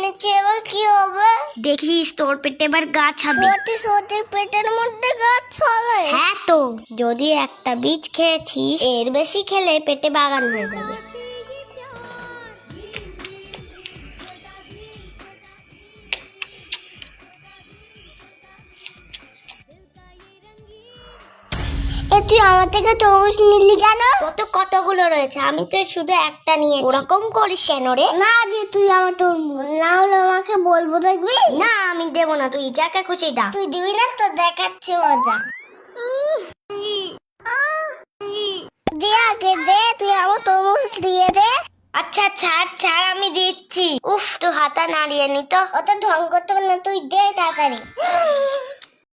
নিচ্ছি, এবার কি হবে? দেখিস তোর পেটে এবার গাছ হবে। সত্যি সত্যি পেটের মধ্যে গাছ হবে? হ্যাঁ তো, যদি একটা বীজ খেয়েছিস, এর বেশি খেলে পেটে বাগান হয়ে যাবে। তুই আমার থেকে তরমুজ নিলি কেন? কত কতগুলো রয়েছে, আমি তো শুধু একটা নিয়েছি। ওরকম করিস কেন রে? না যে তুই আমার তরমুজ না হলে আমাকে বলবো, দেখবি? না আমি দেবো না, তুই যাকে খুশি ডাক। তুই দিবি না তো, দেখাচ্ছি মজা। দে আগে দে, তুই আমার তরমুজ দিয়ে দে। আচ্ছা ছাড় ছাড়, আমি দিচ্ছি। উফ, তুই হাতা নাড়িয়ে নি তো। অত ঢং করতে হবে না, তুই দে তাড়াতাড়ি।